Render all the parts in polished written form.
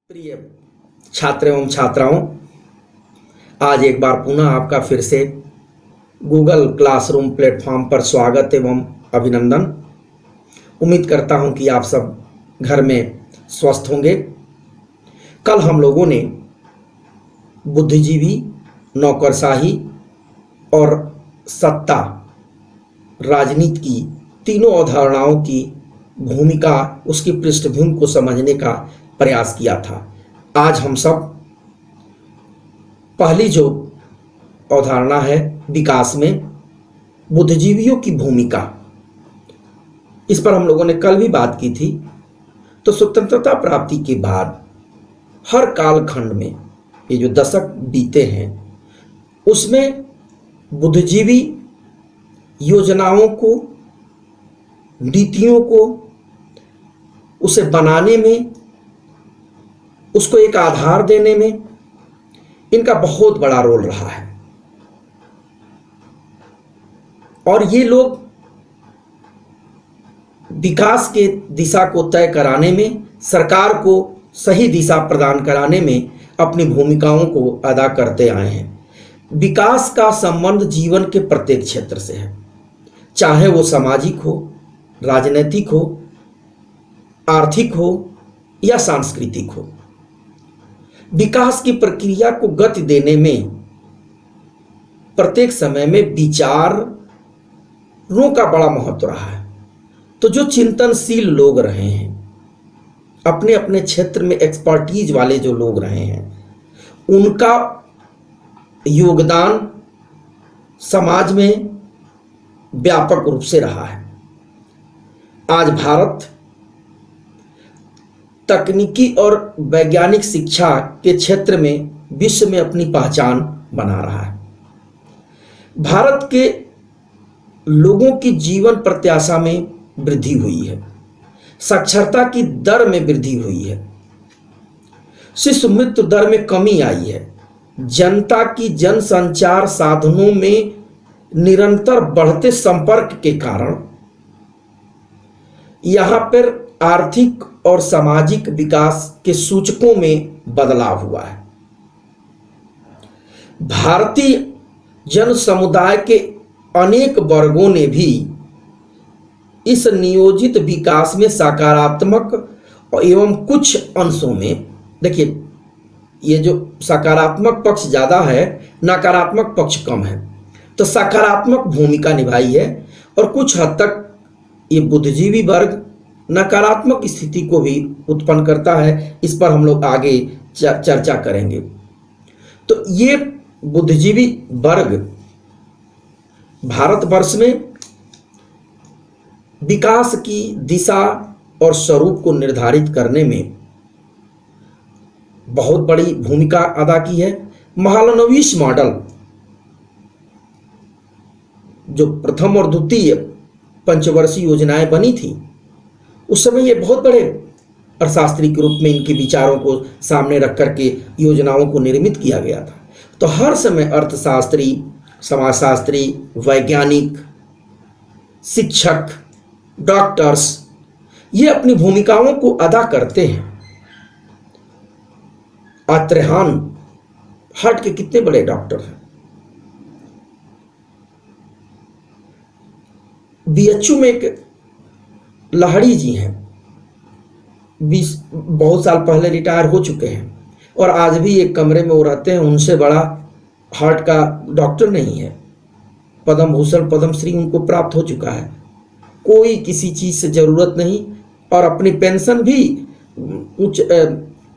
प्रिय छात्र एवं छात्राओं, आज एक बार पुनः आपका फिर से गूगल क्लासरूम प्लेटफॉर्म पर स्वागत एवं अभिनंदन। उम्मीद करता हूं कि आप सब घर में स्वस्थ होंगे। कल हम लोगों ने बुद्धिजीवी, नौकरशाही और सत्ता, राजनीति की तीनों अवधारणाओं की भूमिका, उसकी पृष्ठभूमि को समझने का प्रयास किया था। आज हम सब पहली जो अवधारणा है विकास में बुद्धिजीवियों की भूमिका, इस पर हम लोगों ने कल भी बात की थी। तो स्वतंत्रता प्राप्ति के बाद हर कालखंड में ये जो दशक बीते हैं उसमें बुद्धिजीवी योजनाओं को, नीतियों को, उसे बनाने में, उसको एक आधार देने में इनका बहुत बड़ा रोल रहा है। और ये लोग विकास के दिशा को तय कराने में, सरकार को सही दिशा प्रदान कराने में अपनी भूमिकाओं को अदा करते आए हैं। विकास का संबंध जीवन के प्रत्येक क्षेत्र से है, चाहे वो सामाजिक हो, राजनीतिक हो, आर्थिक हो या सांस्कृतिक हो। विकास की प्रक्रिया को गति देने में प्रत्येक समय में विचारों का बड़ा महत्व रहा है। तो जो चिंतनशील लोग रहे हैं, अपने अपने क्षेत्र में एक्सपर्टीज वाले जो लोग रहे हैं, उनका योगदान समाज में व्यापक रूप से रहा है। आज भारत तकनीकी और वैज्ञानिक शिक्षा के क्षेत्र में विश्व में अपनी पहचान बना रहा है। भारत के लोगों की जीवन प्रत्याशा में वृद्धि हुई है, साक्षरता की दर में वृद्धि हुई है, शिशु मृत्यु दर में कमी आई है, जनता की जनसंचार साधनों में निरंतर बढ़ते संपर्क के कारण यहाँ पर आर्थिक और सामाजिक विकास के सूचकों में बदलाव हुआ है। भारतीय जन समुदाय के अनेक वर्गों ने भी इस नियोजित विकास में सकारात्मक एवं कुछ अंशों में, देखिए ये जो सकारात्मक पक्ष ज़्यादा है, नकारात्मक पक्ष कम है, तो सकारात्मक भूमिका निभाई है। और कुछ हद तक ये बुद्धिजीवी वर्ग नकारात्मक स्थिति को भी उत्पन्न करता है। इस पर हम लोग आगे चर्चा करेंगे। तो ये बुद्धिजीवी वर्ग भारतवर्ष में विकास की दिशा और स्वरूप को निर्धारित करने में बहुत बड़ी भूमिका अदा की है। महालनोबिस मॉडल, जो प्रथम और द्वितीय पंचवर्षीय योजनाएं बनी थी, उस समय ये बहुत बड़े अर्थशास्त्री के रूप में इनके विचारों को सामने रख करके योजनाओं को निर्मित किया गया था। तो हर समय अर्थशास्त्री, समाजशास्त्री, वैज्ञानिक, शिक्षक, डॉक्टर्स ये अपनी भूमिकाओं को अदा करते हैं। आज त्रेहान हार्ट के कितने बड़े डॉक्टर हैं। बीएचयू में एक लाहिड़ी जी हैं, बहुत साल पहले रिटायर हो चुके हैं और आज भी एक कमरे में वो रहते हैं। उनसे बड़ा हार्ट का डॉक्टर नहीं है। पद्म भूषण, पद्मश्री उनको प्राप्त हो चुका है। कोई किसी चीज़ से ज़रूरत नहीं और अपनी पेंशन भी उच्च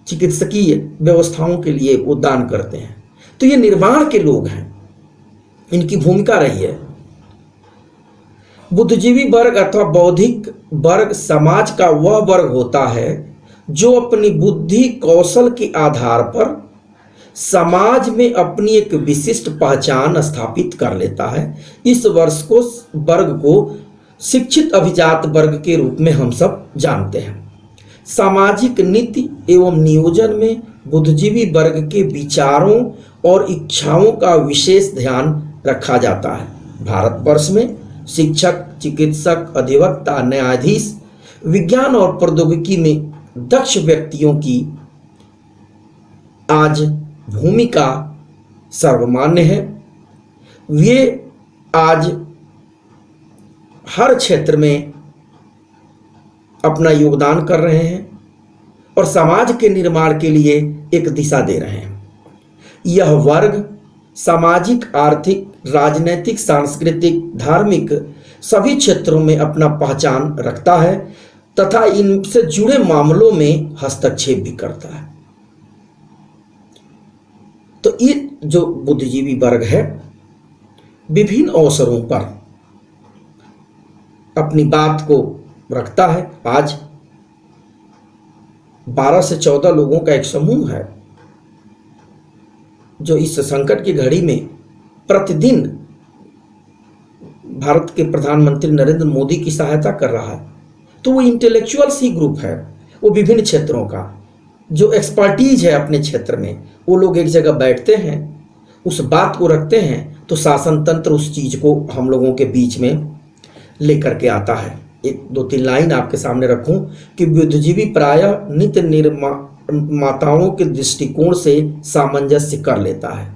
चिकित्सकीय व्यवस्थाओं के लिए वो दान करते हैं। तो ये निर्माण के लोग हैं, इनकी भूमिका रही है। बुद्धिजीवी वर्ग अथवा बौद्धिक वर्ग समाज का वह वर्ग होता है जो अपनी बुद्धि कौशल के आधार पर समाज में अपनी एक विशिष्ट पहचान स्थापित कर लेता है। इस वर्ग को शिक्षित अभिजात वर्ग के रूप में हम सब जानते हैं। सामाजिक नीति एवं नियोजन में बुद्धिजीवी वर्ग के विचारों और इच्छाओं का विशेष ध्यान रखा जाता है। भारतवर्ष में शिक्षक, चिकित्सक, अधिवक्ता, न्यायाधीश, विज्ञान और प्रौद्योगिकी में दक्ष व्यक्तियों की आज भूमिका सर्वमान्य है। वे आज हर क्षेत्र में अपना योगदान कर रहे हैं और समाज के निर्माण के लिए एक दिशा दे रहे हैं। यह वर्ग सामाजिक, आर्थिक, राजनैतिक, सांस्कृतिक, धार्मिक सभी क्षेत्रों में अपना पहचान रखता है तथा इनसे जुड़े मामलों में हस्तक्षेप भी करता है। तो ये जो बुद्धिजीवी वर्ग है विभिन्न अवसरों पर अपनी बात को रखता है। आज 12 से 14 लोगों का एक समूह है जो इस संकट की घड़ी में प्रतिदिन भारत के प्रधानमंत्री नरेंद्र मोदी की सहायता कर रहा है। तो वो इंटेलेक्चुअल्स ही ग्रुप है, वो विभिन्न क्षेत्रों का जो एक्सपर्टीज है अपने क्षेत्र में, वो लोग एक जगह बैठते हैं, उस बात को रखते हैं, तो शासन तंत्र उस चीज को हम लोगों के बीच में लेकर के आता है। एक दो तीन लाइन आपके सामने रखूं कि बुद्धिजीवी प्रायः नित्य निर्माताओं के दृष्टिकोण से सामंजस्य कर लेता है।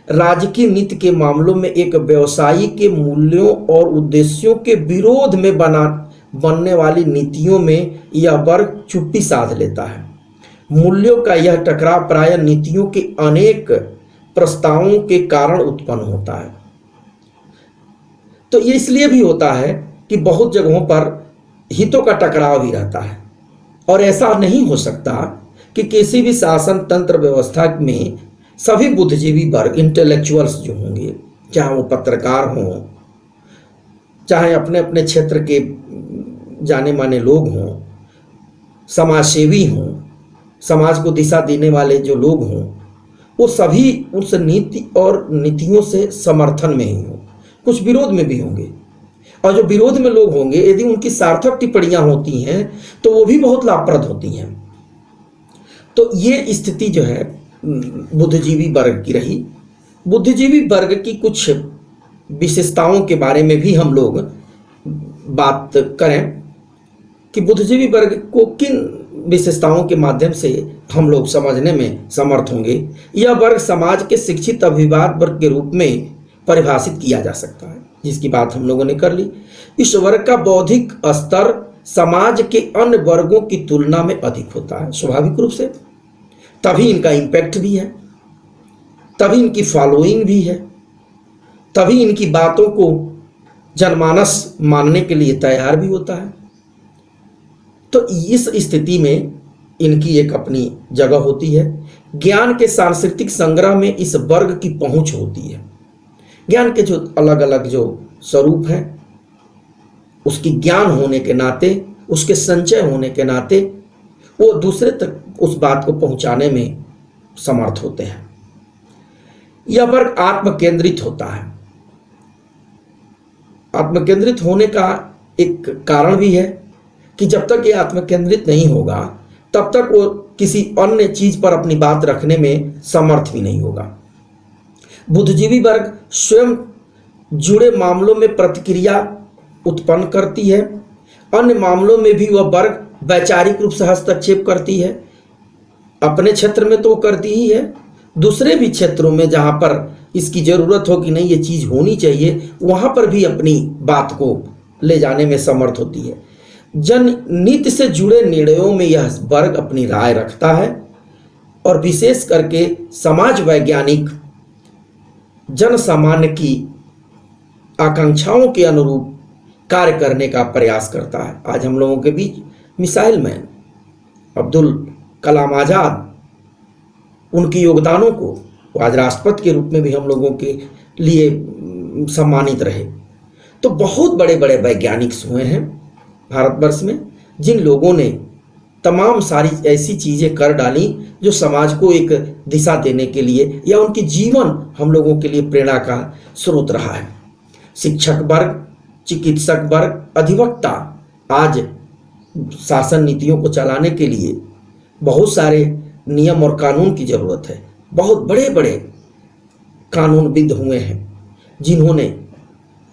राजकीय नीति के मामलों में एक व्यवसायी के मूल्यों और उद्देश्यों के विरोध में बनने वाली नीतियों में यह वर्ग चुप्पी साध लेता है। मूल्यों का यह टकराव प्रायः नीतियों के अनेक प्रस्तावों के कारण उत्पन्न होता है। तो ये इसलिए भी होता है कि बहुत जगहों पर हितों का टकराव भी रहता है और ऐसा नहीं हो सकता कि किसी भी शासन तंत्र व्यवस्था में सभी बुद्धिजीवी वर्ग इंटेलेक्चुअल्स जो होंगे, चाहे वो पत्रकार हों, चाहे अपने अपने क्षेत्र के जाने माने लोग हों, समाजसेवी हों, समाज को दिशा देने वाले जो लोग हों, वो सभी उस नीति और नीतियों से समर्थन में ही हों। कुछ विरोध में भी होंगे और जो विरोध में लोग होंगे यदि उनकी सार्थक टिप्पणियां होती हैं तो वो भी बहुत लाभप्रद होती हैं। तो ये स्थिति जो है बुद्धिजीवी वर्ग की रही। बुद्धिजीवी वर्ग की कुछ विशेषताओं के बारे में भी हम लोग बात करें कि बुद्धिजीवी वर्ग को किन विशेषताओं के माध्यम से हम लोग समझने में समर्थ होंगे। यह वर्ग समाज के शिक्षित अभिवाद वर्ग के रूप में परिभाषित किया जा सकता है, जिसकी बात हम लोगों ने कर ली। इस वर्ग का बौद्धिक स्तर समाज के अन्य वर्गों की तुलना में अधिक होता है, स्वाभाविक रूप से। तभी इनका इम्पैक्ट भी है, तभी इनकी फॉलोइंग भी है, तभी इनकी बातों को जनमानस मानने के लिए तैयार भी होता है। तो इस स्थिति में इनकी एक अपनी जगह होती है। ज्ञान के सांस्कृतिक संग्रह में इस वर्ग की पहुंच होती है। ज्ञान के जो अलग अलग जो स्वरूप हैं उसकी ज्ञान होने के नाते, उसके संचय होने के नाते वो दूसरे तक उस बात को पहुंचाने में समर्थ होते हैं। यह वर्ग आत्मकेंद्रित होता है। आत्मकेंद्रित होने का एक कारण भी है कि जब तक ये आत्मकेंद्रित नहीं होगा तब तक वो किसी अन्य चीज पर अपनी बात रखने में समर्थ भी नहीं होगा। बुद्धिजीवी वर्ग स्वयं जुड़े मामलों में प्रतिक्रिया उत्पन्न करती है। अन्य मामलों में भी वह वर्ग वैचारिक रूप से हस्तक्षेप करती है। अपने क्षेत्र में तो करती ही है, दूसरे भी क्षेत्रों में जहां पर इसकी जरूरत हो कि नहीं ये चीज होनी चाहिए, वहां पर भी अपनी बात को ले जाने में समर्थ होती है। जननीति से जुड़े निर्णयों में यह वर्ग अपनी राय रखता है और विशेष करके समाज वैज्ञानिक जन सामान्य की आकांक्षाओं के अनुरूप कार्य करने का प्रयास करता है। आज हम लोगों के बीच मिसाइल मैन अब्दुल कलाम आज़ाद, उनके योगदानों को आज राष्ट्रपति के रूप में भी हम लोगों के लिए सम्मानित रहे। तो बहुत बड़े बड़े वैज्ञानिक हुए हैं भारतवर्ष में, जिन लोगों ने तमाम सारी ऐसी चीज़ें कर डाली जो समाज को एक दिशा देने के लिए या उनकी जीवन हम लोगों के लिए प्रेरणा का स्रोत रहा है। शिक्षक वर्ग, चिकित्सक वर्ग, अधिवक्ता, आज शासन नीतियों को चलाने के लिए बहुत सारे नियम और कानून की जरूरत है। बहुत बड़े बड़े कानूनविद हुए हैं जिन्होंने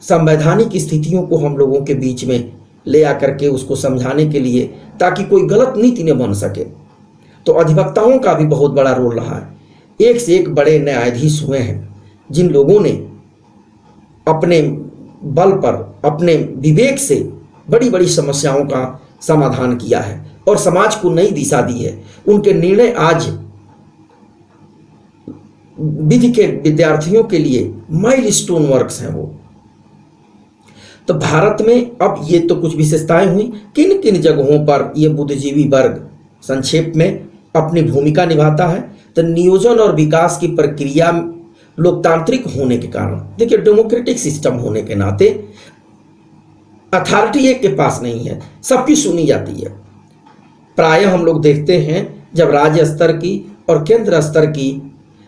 संवैधानिक स्थितियों को हम लोगों के बीच में ले आकर के उसको समझाने के लिए, ताकि कोई गलत नीति न बन सके। तो अधिवक्ताओं का भी बहुत बड़ा रोल रहा है एक से एक बड़े न्यायाधीश हुए हैं, जिन लोगों ने अपने बल पर, अपने विवेक से बड़ी बड़ी समस्याओं का समाधान किया है और समाज को नई दिशा दी है। उनके निर्णय आज विधि के विद्यार्थियों के लिए माइलस्टोन वर्क्स हैं। वो तो भारत में अब ये तो कुछ विशेषताएं हुई, किन किन जगहों पर ये बुद्धिजीवी वर्ग संक्षेप में अपनी भूमिका निभाता है। तो नियोजन और विकास की प्रक्रिया लोकतांत्रिक होने के कारण, देखिए डेमोक्रेटिक सिस्टम होने के नाते अथॉरिटी एक के पास नहीं है, सबकी सुनी जाती है। प्रायः हम लोग देखते हैं जब राज्य स्तर की और केंद्र स्तर की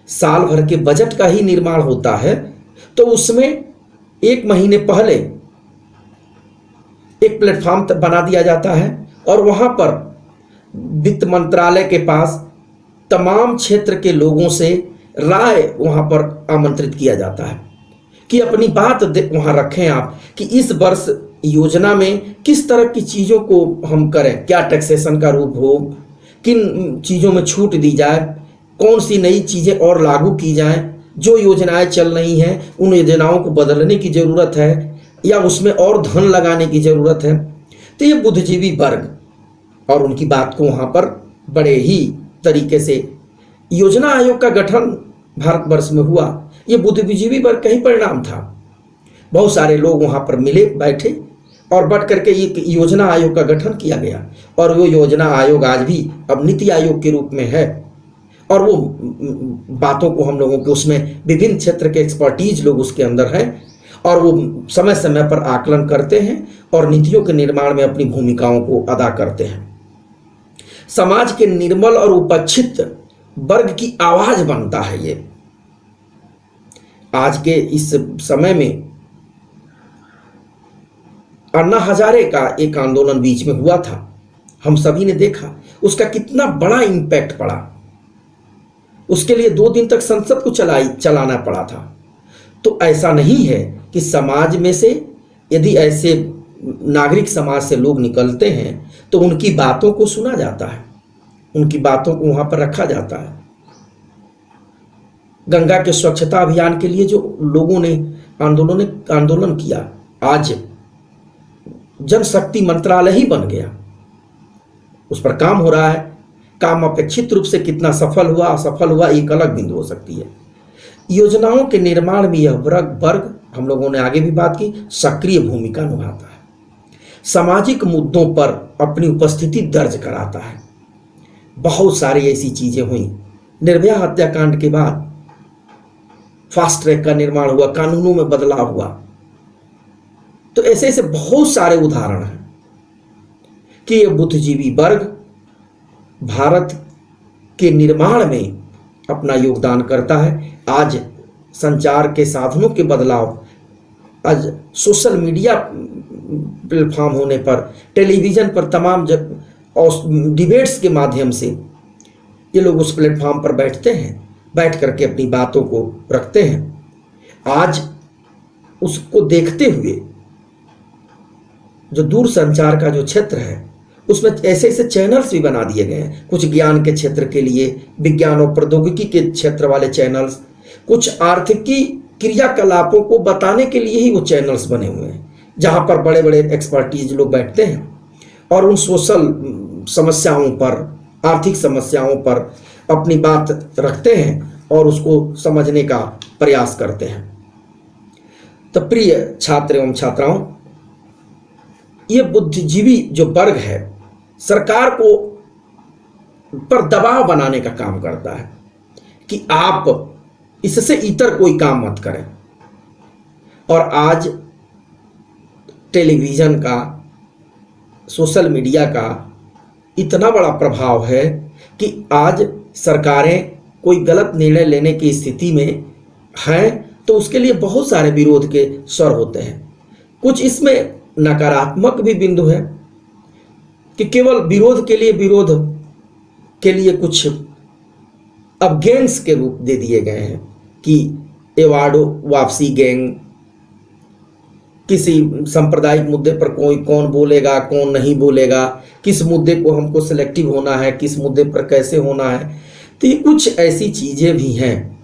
साल भर के बजट का ही निर्माण होता है तो उसमें एक महीने पहले एक प्लेटफॉर्म बना दिया जाता है और वहां पर वित्त मंत्रालय के पास तमाम क्षेत्र के लोगों से राय वहां पर आमंत्रित किया जाता है कि अपनी बात वहां रखें आप, कि इस वर्ष योजना में किस तरह की चीज़ों को हम करें, क्या टैक्सेशन का रूप हो, किन चीज़ों में छूट दी जाए, कौन सी नई चीज़ें और लागू की जाएं, जो योजनाएं चल रही हैं उन योजनाओं को बदलने की ज़रूरत है या उसमें और धन लगाने की ज़रूरत है। तो ये बुद्धिजीवी वर्ग और उनकी बात को वहाँ पर बड़े ही तरीके से योजना आयोग का गठन भारतवर्ष में हुआ। ये बुद्धिजीवी वर्ग का ही परिणाम था। बहुत सारे लोग वहाँ पर मिले, बैठे और बढ़ करके ये योजना आयोग का गठन किया गया और वो योजना आयोग आज भी अब नीति आयोग के रूप में है और वो बातों को हम लोगों के उसमें विभिन्न क्षेत्र के एक्सपर्टीज लोग उसके अंदर हैं और वो समय समय पर आकलन करते हैं और नीतियों के निर्माण में अपनी भूमिकाओं को अदा करते हैं। समाज के निर्मल और उपेक्षित वर्ग की आवाज बनता है ये। आज के इस समय में अन्ना हजारे का एक आंदोलन बीच में हुआ था, हम सभी ने देखा उसका कितना बड़ा इम्पैक्ट पड़ा। उसके लिए 2 दिन तक संसद को चलाना पड़ा था। तो ऐसा नहीं है कि समाज में से यदि ऐसे नागरिक समाज से लोग निकलते हैं तो उनकी बातों को सुना जाता है, उनकी बातों को वहां पर रखा जाता है। गंगा के स्वच्छता अभियान के लिए जो लोगों ने आंदोलन किया, आज जन शक्ति मंत्रालय ही बन गया, उस पर काम हो रहा है। काम अपेक्षित रूप से कितना सफल हुआ असफल हुआ एक अलग बिंदु हो सकती है। योजनाओं के निर्माण में यह वर्ग, हम लोगों ने आगे भी बात की, सक्रिय भूमिका निभाता है। सामाजिक मुद्दों पर अपनी उपस्थिति दर्ज कराता है। बहुत सारी ऐसी चीजें हुई। निर्भया हत्याकांड के बाद फास्ट ट्रैक का निर्माण हुआ, कानूनों में बदलाव हुआ। तो ऐसे ऐसे बहुत सारे उदाहरण हैं कि यह बुद्धिजीवी वर्ग भारत के निर्माण में अपना योगदान करता है। आज संचार के साधनों के बदलाव, आज सोशल मीडिया प्लेटफॉर्म होने पर, टेलीविज़न पर तमाम डिबेट्स के माध्यम से ये लोग उस प्लेटफॉर्म पर बैठते हैं, बैठ करके अपनी बातों को रखते हैं। आज उसको देखते हुए जो दूर संचार का जो क्षेत्र है उसमें ऐसे ऐसे चैनल्स भी बना दिए गए हैं, कुछ ज्ञान के क्षेत्र के लिए, विज्ञान और प्रौद्योगिकी के क्षेत्र वाले चैनल्स, कुछ आर्थिकी क्रियाकलापों को बताने के लिए ही वो चैनल्स बने हुए हैं, जहाँ पर बड़े बड़े एक्सपर्टीज लोग बैठते हैं और उन सोशल समस्याओं पर, आर्थिक समस्याओं पर अपनी बात रखते हैं और उसको समझने का प्रयास करते हैं। तो प्रिय छात्र एवं छात्राओं, ये बुद्धिजीवी जो वर्ग है सरकार को पर दबाव बनाने का काम करता है कि आप इससे इतर कोई काम मत करें। और आज टेलीविज़न का, सोशल मीडिया का इतना बड़ा प्रभाव है कि आज सरकारें कोई गलत निर्णय लेने की स्थिति में हैं तो उसके लिए बहुत सारे विरोध के स्वर होते हैं। कुछ इसमें नकारात्मक भी बिंदु है कि केवल विरोध के लिए कुछ अब गैंग्स के रूप दे दिए गए हैं कि एवार्ड वापसी गैंग, किसी सांप्रदायिक मुद्दे पर कौन बोलेगा कौन नहीं बोलेगा, किस मुद्दे को हमको सिलेक्टिव होना है, किस मुद्दे पर कैसे होना है। तो ये कुछ ऐसी चीज़ें भी हैं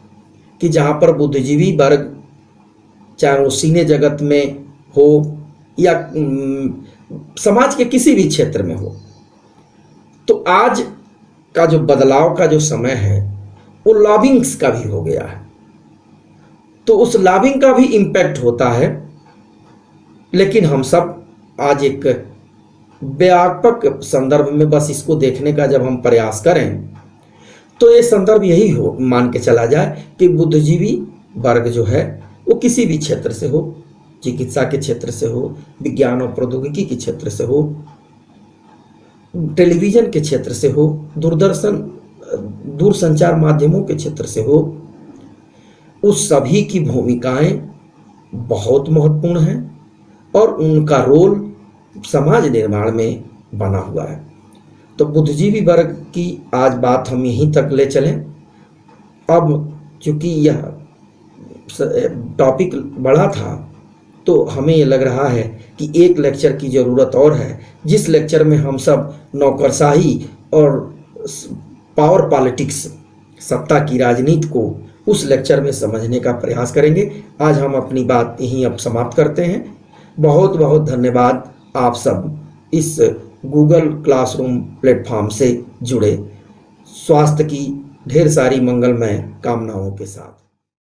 कि जहाँ पर बुद्धिजीवी वर्ग, चाहे वो सिने जगत में हो या समाज के किसी भी क्षेत्र में हो, तो आज का जो बदलाव का जो समय है वो लॉबिंग्स का भी हो गया है। तो उस लॉबिंग का भी इम्पैक्ट होता है। लेकिन हम सब आज एक व्यापक संदर्भ में बस इसको देखने का जब हम प्रयास करें तो ये संदर्भ यही हो, मान के चला जाए कि बुद्धिजीवी वर्ग जो है वो किसी भी क्षेत्र से हो, चिकित्सा के क्षेत्र से हो, विज्ञान और प्रौद्योगिकी के क्षेत्र से हो, टेलीविज़न के क्षेत्र से हो, दूरसंचार माध्यमों के क्षेत्र से हो, उस सभी की भूमिकाएं बहुत महत्वपूर्ण हैं और उनका रोल समाज निर्माण में बना हुआ है। तो बुद्धिजीवी वर्ग की आज बात हम यहीं तक ले चलें। अब चूँकि यह टॉपिक बड़ा था तो हमें ये लग रहा है कि एक लेक्चर की ज़रूरत और है, जिस लेक्चर में हम सब नौकरशाही और पावर पॉलिटिक्स, सत्ता की राजनीति को उस लेक्चर में समझने का प्रयास करेंगे। आज हम अपनी बात यहीं अब समाप्त करते हैं। बहुत बहुत धन्यवाद आप सब इस गूगल क्लासरूम प्लेटफॉर्म से जुड़े। स्वास्थ्य की ढेर सारी मंगलमय कामनाओं के साथ।